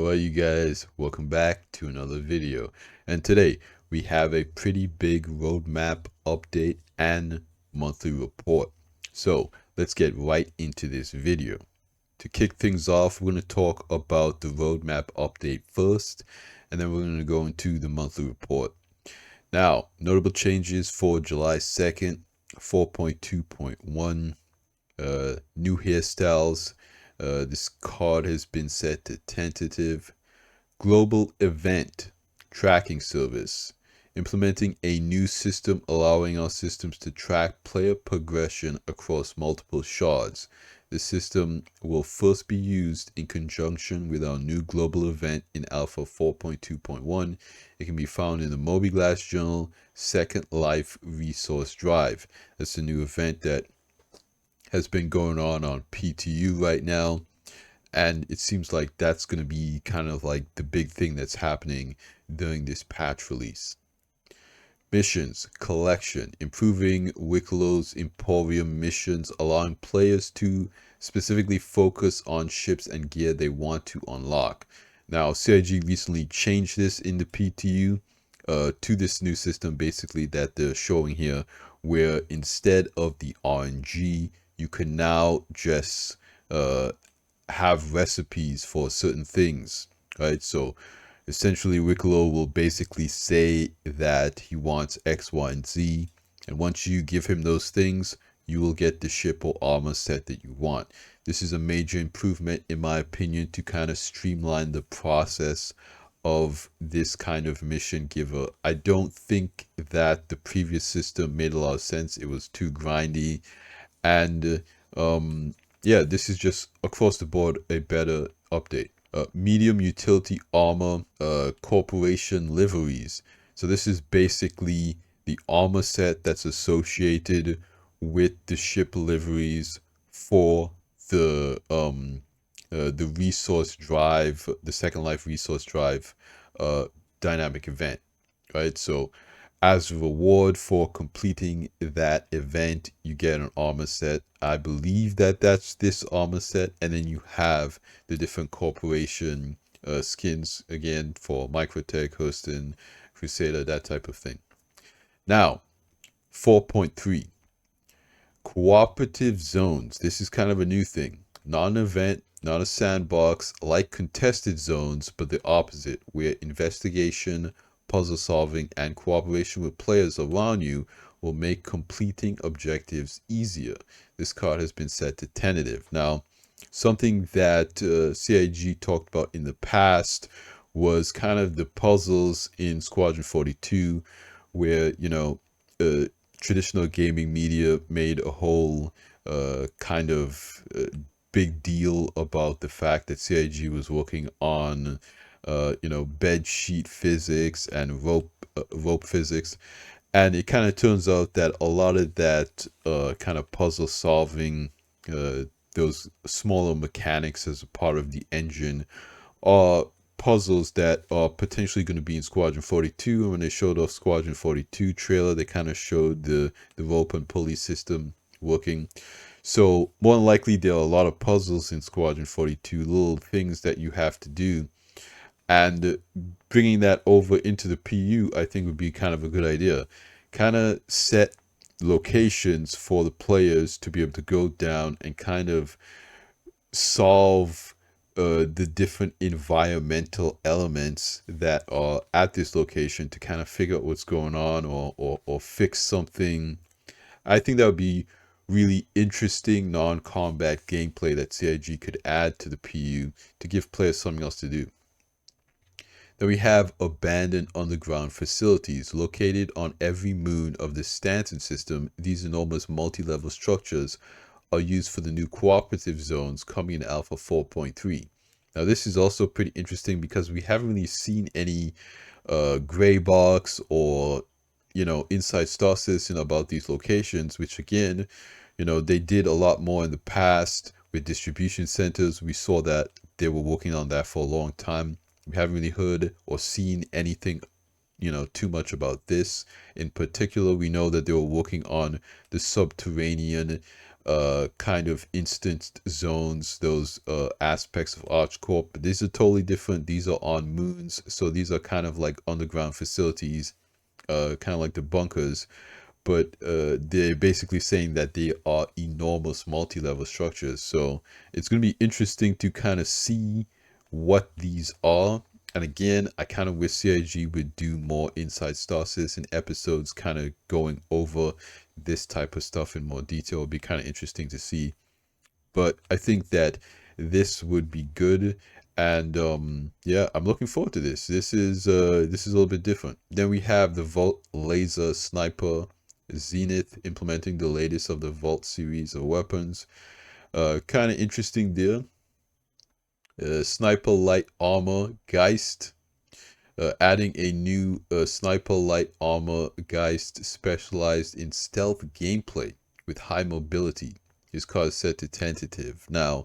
Alright you guys, welcome back to another video, and today we have a pretty big roadmap update and monthly report. So let's get right into this video. To kick things off, we're going to talk about the roadmap update first, and then we're going to go into the monthly report. Now, notable changes for July 2nd, 4.2.1, new hairstyles. This card has been set to tentative. Global event tracking service, implementing a new system allowing our systems to track player progression across multiple shards. The system will first be used in conjunction with our new global event in Alpha 4.2.1. It can be found in the Moby-Glass Journal Second Life Resource Drive. That's a new event that has been going on PTU right now, and it seems like that's going to be kind of like the big thing that's happening during this patch release. Missions collection, improving Wicklow's Emporium missions, allowing players to specifically focus on ships and gear they want to unlock. Now, CIG recently changed this in the PTU to this new system basically that they're showing here, where instead of the RNG, you can now just have recipes for certain things, right? So essentially Wicklow will basically say that he wants X, Y, and Z, and once you give him those things, you will get the ship or armor set that you want. This is a major improvement, in my opinion, to kind of streamline the process of this kind of mission giver. I don't think that the previous system made a lot of sense. It was too grindy, and yeah, this is just across the board a better update. Medium utility armor, corporation liveries. So this is basically the armor set that's associated with the ship liveries for the resource drive, the Second Life resource drive dynamic event, right? So as a reward for completing that event, you get an armor set. I believe that that's this armor set, and then you have the different corporation skins again for Microtech, Hurston, Crusader, that type of thing. Now, 4.3 cooperative zones. This is kind of a new thing. Not an event, not a sandbox like contested zones, but the opposite, where investigation, puzzle solving, and cooperation with players around you will make completing objectives easier. This card has been set to tentative. Now, something that CIG talked about in the past was kind of the puzzles in Squadron 42, where, you know, traditional gaming media made a whole kind of big deal about the fact that CIG was working on you know, bed sheet physics and rope physics, and it kind of turns out that a lot of that kind of puzzle solving, those smaller mechanics as a part of the engine, are puzzles that are potentially going to be in Squadron 42. And when they showed off Squadron 42 trailer, they kind of showed the rope and pulley system working. So more than likely there are a lot of puzzles in Squadron 42, little things that you have to do. And bringing that over into the PU, I think would be kind of a good idea. Kind of set locations for the players to be able to go down and kind of solve the different environmental elements that are at this location to kind of figure out what's going on, or fix something. I think that would be really interesting non-combat gameplay that CIG could add to the PU to give players something else to do. Then we have abandoned underground facilities located on every moon of the Stanton system. These enormous multi-level structures are used for the new cooperative zones coming in Alpha 4.3. Now this is also pretty interesting because we haven't really seen any gray box or, you know, Inside Star Citizen about these locations, which again, you know, they did a lot more in the past with distribution centers. We saw that they were working on that for a long time. We haven't really heard or seen anything, you know, too much about this. In particular, we know that they were working on the subterranean kind of instanced zones, those aspects of ArchCorp. But these are totally different. These are on moons, so these are kind of like underground facilities, kind of like the bunkers. But they're basically saying that they are enormous multi-level structures. So it's going to be interesting to kind of see what these are. And again, I kind of wish CIG would do more Inside Star Citizen episodes, kind of going over this type of stuff in more detail. It'd be kind of interesting to see. But I think that this would be good. And yeah, I'm looking forward to this. This is a little bit different. Then we have the Volt Laser Sniper Zenith, implementing the latest of the Vault series of weapons. Kind of interesting there. Sniper Light Armor Geist, adding a new Sniper Light Armor Geist specialized in stealth gameplay with high mobility. His card is set to tentative. Now,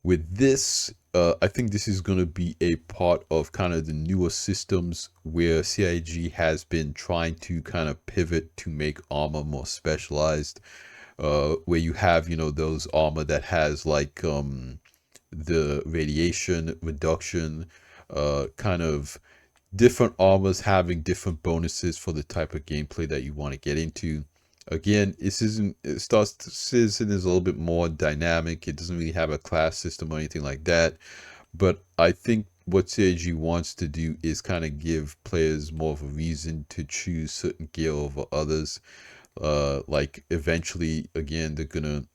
with this, I think this is going to be a part of kind of the newer systems where CIG has been trying to kind of pivot to make armor more specialized, where you have, you know, those armor that has like the radiation reduction, kind of different armors having different bonuses for the type of gameplay that you want to get into. Again, this isn't, Star Citizen is a little bit more dynamic. It doesn't really have a class system or anything like that. But I think what CIG wants to do is kind of give players more of a reason to choose certain gear over others. Like eventually, again, they're gonna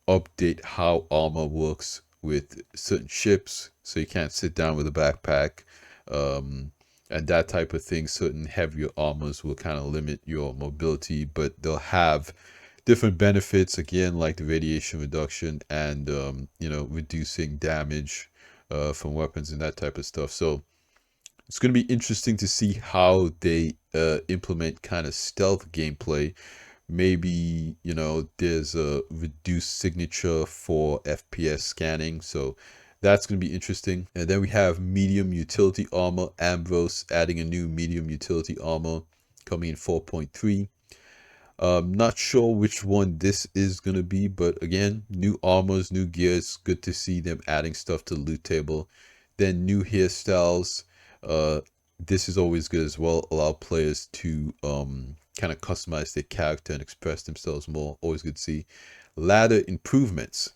update how armor works with certain ships, so you can't sit down with a backpack. And that type of thing. Certain heavier armors will kind of limit your mobility, but they'll have different benefits, again, like the radiation reduction and you know, reducing damage from weapons and that type of stuff. So it's going to be interesting to see how they implement kind of stealth gameplay. Maybe, you know, there's a reduced signature for FPS scanning, so that's going to be interesting. And then we have medium utility armor, Ambrose adding a new medium utility armor coming in 4.3. Not sure which one this is going to be, but again, new armors, new gears. Good to see them adding stuff to the loot table. Then new hairstyles. This is always good as well. Allow players to kind of customize their character and express themselves more. Always good to see. Ladder improvements.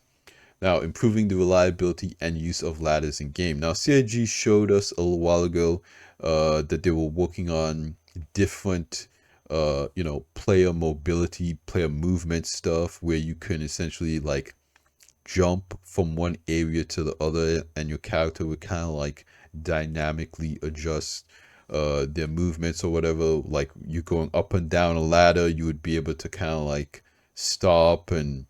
Now, improving the reliability and use of ladders in game. Now, CIG showed us a little while ago that they were working on different you know, player mobility, player movement stuff, where you can essentially like jump from one area to the other, and your character would kind of like dynamically adjust their movements or whatever. Like you going up and down a ladder, you would be able to kind of like stop and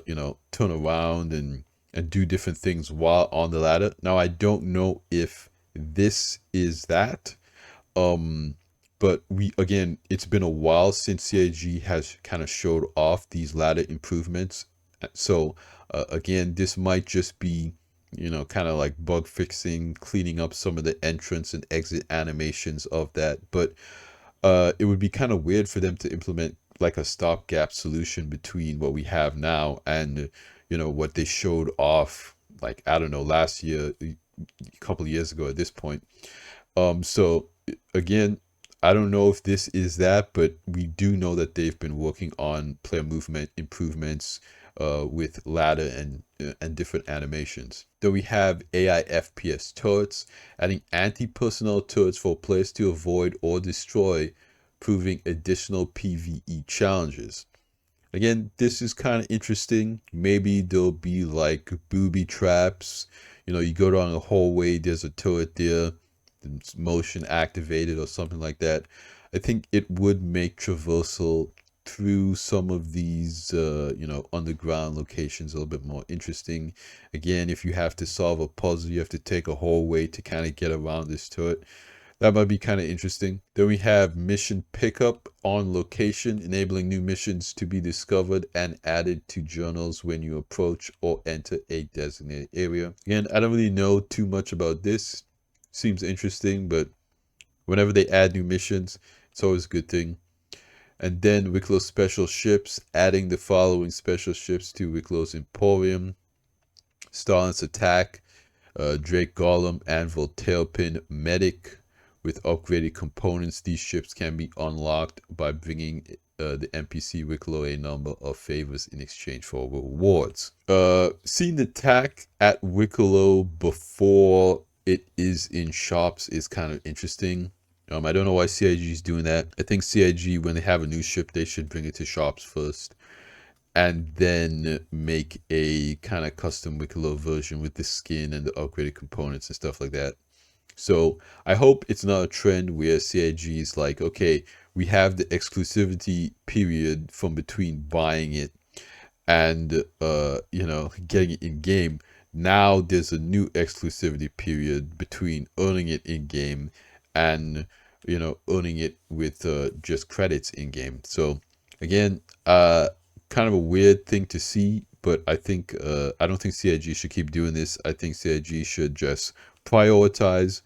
you know, turn around and do different things while on the ladder. Now, I don't know if this is that. But we, again, it's been a while since CIG has kind of showed off these ladder improvements. So again, this might just be, you know, kind of like bug fixing, cleaning up some of the entrance and exit animations of that. But it would be kind of weird for them to implement like a stopgap solution between what we have now and, you know, what they showed off, like, I don't know, last year, a couple of years ago at this point. So again, I don't know if this is that, but we do know that they've been working on player movement improvements with ladder and different animations. Then we have AI FPS turrets, adding anti-personnel turrets for players to avoid or destroy, proving additional PvE challenges. Again, this is kind of interesting. Maybe there'll be like booby traps. You know, you go down a hallway, there's a turret there, it's motion activated or something like that. I think it would make traversal through some of these, you know, underground locations a little bit more interesting. Again, if you have to solve a puzzle, you have to take a hallway to kind of get around this turret. That might be kind of interesting. Then we have mission pickup on location, enabling new missions to be discovered and added to journals when you approach or enter a designated area. Again, I don't really know too much about this. Seems interesting, but whenever they add new missions, it's always a good thing. And then Wicklow special ships, adding the following special ships to Wicklow's Emporium: Stalin's Attack, Drake Golem, Anvil Tailpin, Medic. With upgraded components, these ships can be unlocked by bringing the NPC Wicklow a number of favors in exchange for rewards. Seeing the attack at Wicklow before it is in shops is kind of interesting. I don't know why CIG is doing that. I think CIG, when they have a new ship, they should bring it to shops first and then make a kind of custom Wicklow version with the skin and the upgraded components and stuff like that. So I hope it's not a trend where CIG is like, okay, we have the exclusivity period from between buying it and getting it in game. Now there's a new exclusivity period between earning it in game and earning it with just credits in game. So again, kind of a weird thing to see, but I think I don't think CIG should keep doing this. I think CIG should just prioritize,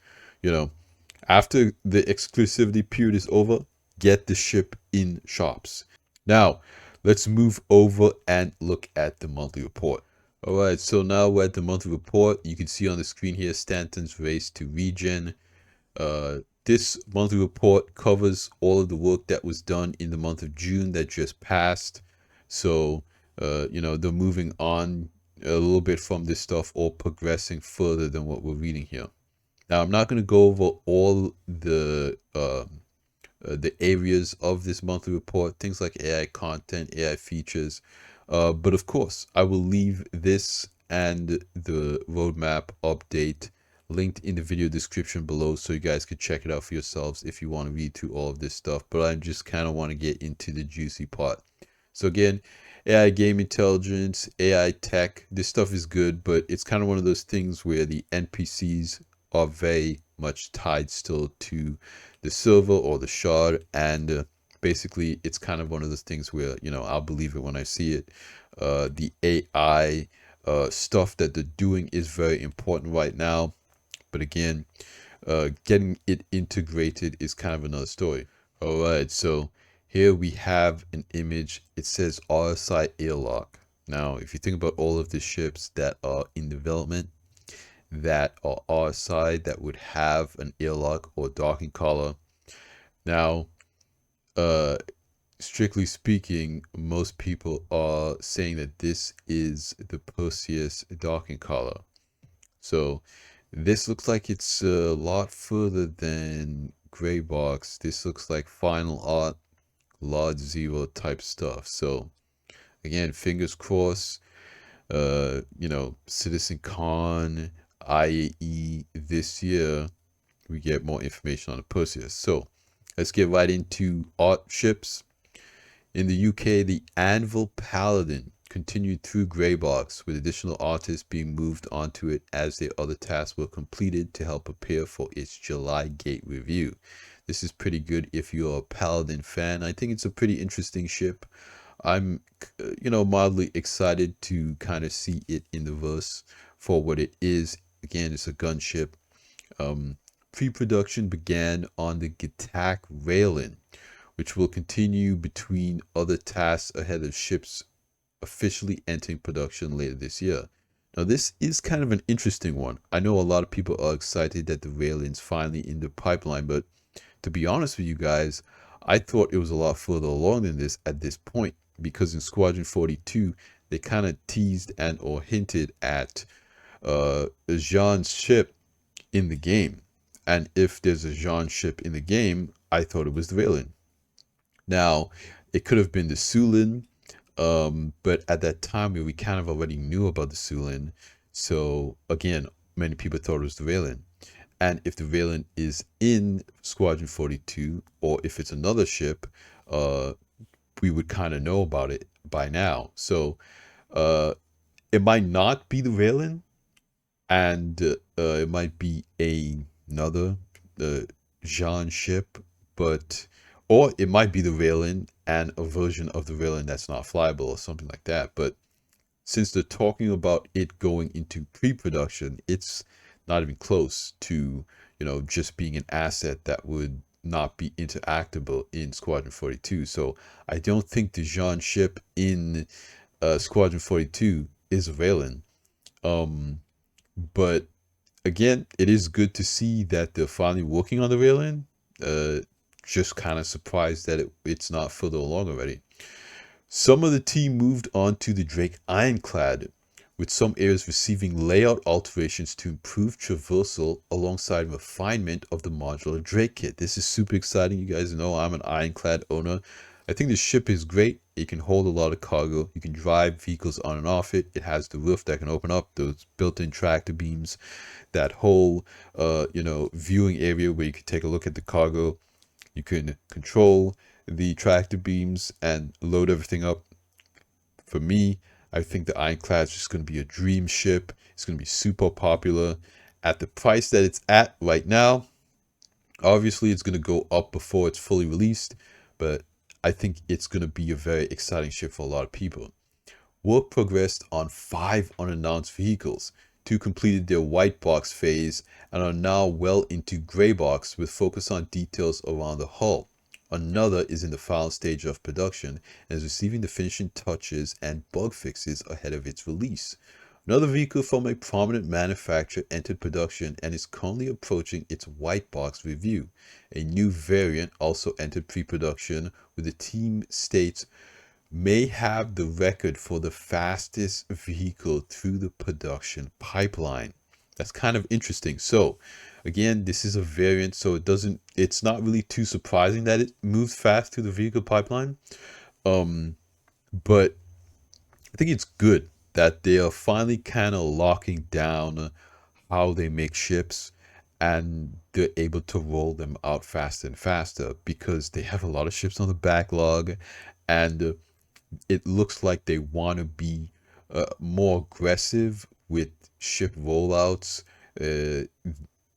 after the exclusivity period is over, get the ship in shops. Now, let's move over and look at the monthly report. All right, so now we're at the monthly report. You can see on the screen here Stanton's race to regen. This monthly report covers all of the work that was done in the month of June that just passed. So, they're moving on a little bit from this stuff or progressing further than what we're reading here. Now, I'm not going to go over all the areas of this monthly report, things like AI content, AI features. But of course, I will leave this and the roadmap update linked in the video description below so you guys could check it out for yourselves if you want to read through all of this stuff. But I just kind of want to get into the juicy part. So again, AI game intelligence, AI tech, this stuff is good, but it's kind of one of those things where the NPCs are very much tied still to the server or the shard, and basically it's kind of one of those things where I'll believe it when I see it. The AI stuff that they're doing is very important right now, but again, getting it integrated is kind of another story. All right, so here we have an image. It says RSI airlock. Now, if you think about all of the ships that are in development that are RSI that would have an airlock or docking collar. Now, strictly speaking, most people are saying that this is the Perseus docking collar. So this looks like it's a lot further than Gray Box. This looks like final art, Lot Zero type stuff. So again, fingers crossed. Citizen Con, IAE this year, we get more information on the Perseus. So let's get right into art ships. In the UK, the Anvil Paladin continued through Greybox, with additional artists being moved onto it as their other tasks were completed to help prepare for its July gate review. This is pretty good if you're a Paladin fan. I think it's a pretty interesting ship. I'm, mildly excited to kind of see it in the verse for what it is. Again, it's a gunship. Pre-production began on the Gitac Raelin, which will continue between other tasks ahead of ships officially entering production later this year. Now, this is kind of an interesting one. I know a lot of people are excited that the Raelin's finally in the pipeline, but to be honest with you guys, I thought it was a lot further along than this at this point, because in Squadron 42, they kind of teased and or hinted at Jean's ship in the game. And if there's a Jean ship in the game, I thought it was the Raelin. Now, it could have been the Sulin, but at that time, we kind of already knew about the Sulin. So again, many people thought it was the Raelin. And if the Raelin is in Squadron 42, or if it's another ship, we would kind of know about it by now. So it might not be the Raelin, and it might be another Jean ship, or it might be the Raelin and a version of the Raelin that's not flyable or something like that. But since they're talking about it going into pre-production, it's not even close to just being an asset that would not be interactable in Squadron 42. So I don't think the Jean ship in Squadron 42 is available. Um, but again, it is good to see that they're finally working on the railing. Uh, just kind of surprised that it's not further along already. Some of the team moved on to the Drake Ironclad, with some areas receiving layout alterations to improve traversal alongside refinement of the modular Drake kit. This is super exciting. You guys know I'm an Ironclad owner. I think the ship is great. It can hold a lot of cargo. You can drive vehicles on and off it. It has the roof that can open up, those built-in tractor beams, that whole viewing area where you can take a look at the cargo. You can control the tractor beams and load everything up. For me, I think the Ironclad is just going to be a dream ship. It's going to be super popular. At the price that it's at right now, obviously it's going to go up before it's fully released, but I think it's going to be a very exciting ship for a lot of people. Work progressed on 5 unannounced vehicles. 2 completed their white box phase and are now well into gray box with focus on details around the hull. Another is in the final stage of production and is receiving the finishing touches and bug fixes ahead of its release. Another vehicle from a prominent manufacturer entered production and is currently approaching its white box review. A new variant also entered pre-production, with the team states may have the record for the fastest vehicle through the production pipeline. That's kind of interesting. So again, this is a variant, so it's not really too surprising that it moves fast through the vehicle pipeline. But I think it's good that they are finally kind of locking down how they make ships, and they're able to roll them out faster and faster because they have a lot of ships on the backlog, and it looks like they want to be more aggressive with ship rollouts, uh,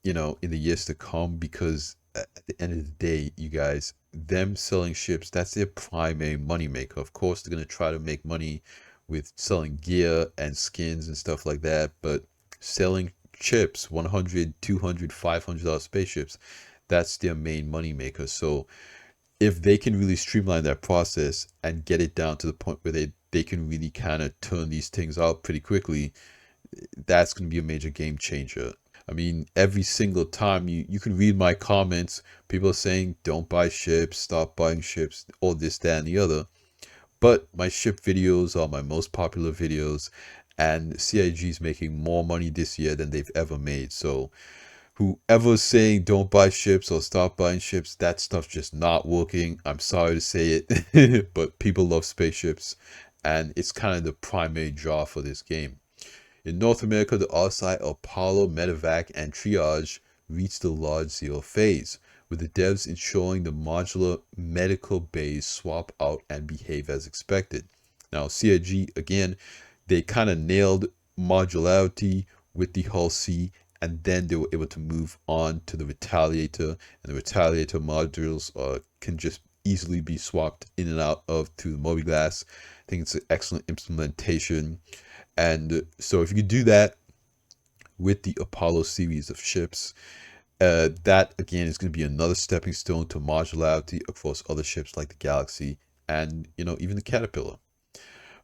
in the years to come, because at the end of the day, you guys, them selling ships, that's their primary money maker. Of course, they're going to try to make money with selling gear and skins and stuff like that, but selling chips, 100, 200, $500 spaceships, that's their main money maker. So if they can really streamline that process and get it down to the point where they can really kind of turn these things out pretty quickly, that's going to be a major game changer. I mean, every single time you can read my comments, people are saying, don't buy ships, stop buying ships, all this, that, and the other. But my ship videos are my most popular videos, and CIG is making more money this year than they've ever made. So whoever's saying don't buy ships or stop buying ships, that stuff's just not working. I'm sorry to say it, but people love spaceships, and it's kind of the primary draw for this game. In North America, the RSI Apollo, Medevac, and Triage reached the large zero phase, with the devs ensuring the modular medical bays swap out and behave as expected. Now, CIG, again, they kind of nailed modularity with the Hull C, and then they were able to move on to the Retaliator, and the Retaliator modules can just easily be swapped in and out of through the Mobiglass. I think it's an excellent implementation. And so if you could do that with the Apollo series of ships, that again is going to be another stepping stone to modularity across other ships like the Galaxy and even the Caterpillar.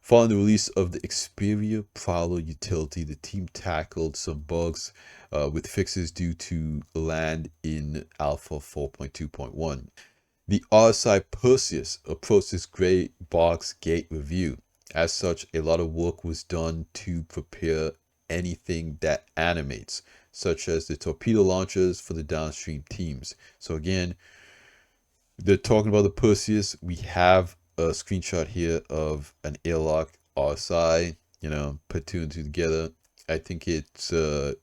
Following the release of the Xperia Prowler utility, the team tackled some bugs with fixes due to land in Alpha 4.2.1. The RSI Perseus approached its gray box gate review. As such, a lot of work was done to prepare anything that animates, such as the torpedo launchers for the downstream teams. So again, they're talking about the Perseus. We have a screenshot here of an airlock RSI, put two and two together. I think it's I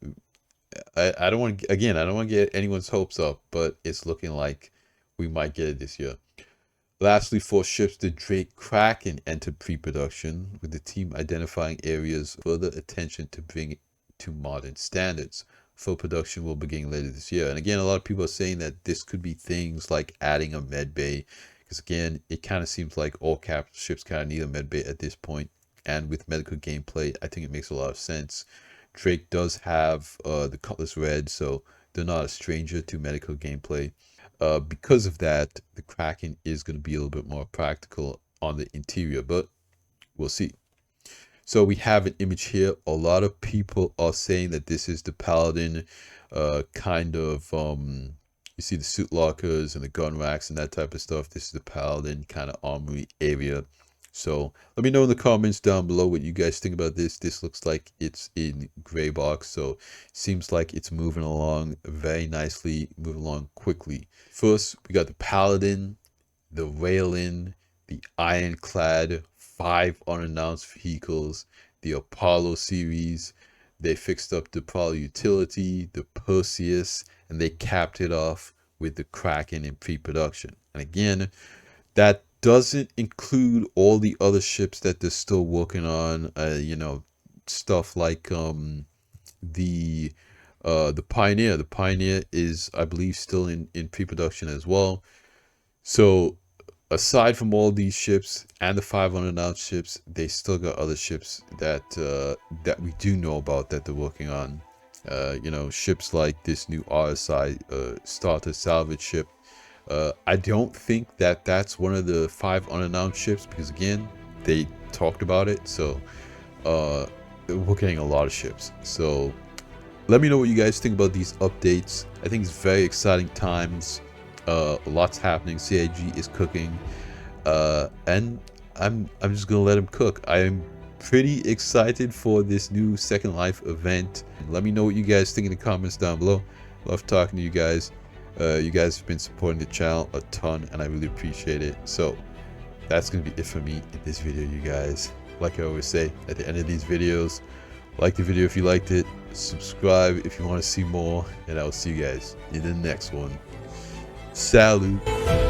don't want, again, I don't want to get anyone's hopes up, but it's looking like we might get it this year. Lastly, for ships, the Drake Kraken entered pre-production, with the team identifying areas further attention to bring it to modern standards. Full production will begin later this year. And again, a lot of people are saying that this could be things like adding a med bay, because again, it kind of seems like all capital ships kind of need a med bay at this point. And with medical gameplay, I think it makes a lot of sense. Drake does have the Cutlass Red, so they're not a stranger to medical gameplay. Because of that, the Kraken is going to be a little bit more practical on the interior, but we'll see. So we have an image here. A lot of people are saying that this is the Paladin kind of, you see the suit lockers and the gun racks and that type of stuff. This is the Paladin kind of armory area. So let me know in the comments down below what you guys think about this. This looks like it's in gray box, so seems like it's moving along very nicely, moving along quickly. First, we got the Paladin, the Railing, the Ironclad, 5 unannounced vehicles, the Apollo series. They fixed up the Apollo utility, the Perseus, and they capped it off with the Kraken in pre-production. And again, that doesn't include all the other ships that they're still working on. You know, stuff like the Pioneer. The Pioneer is, I believe, still in pre-production as well. So aside from all these ships and the 5 unannounced ships, they still got other ships that that we do know about that they're working on. You know, ships like this new RSI starter salvage ship. I don't think that that's one of the 5 unannounced ships, because again, they talked about it. So we're getting a lot of ships. So let me know what you guys think about these updates. I think it's very exciting times. Lots happening. CIG is cooking, and I'm just gonna let him cook. I am pretty excited for this new Second Life event. Let me know what you guys think in the comments down below. Love talking to you guys. You guys have been supporting the channel a ton, and I really appreciate it. So that's gonna be it for me in this video, you guys. Like I always say at the end of these videos, like the video if you liked it, subscribe if you want to see more, and I will see you guys in the next one. Salut.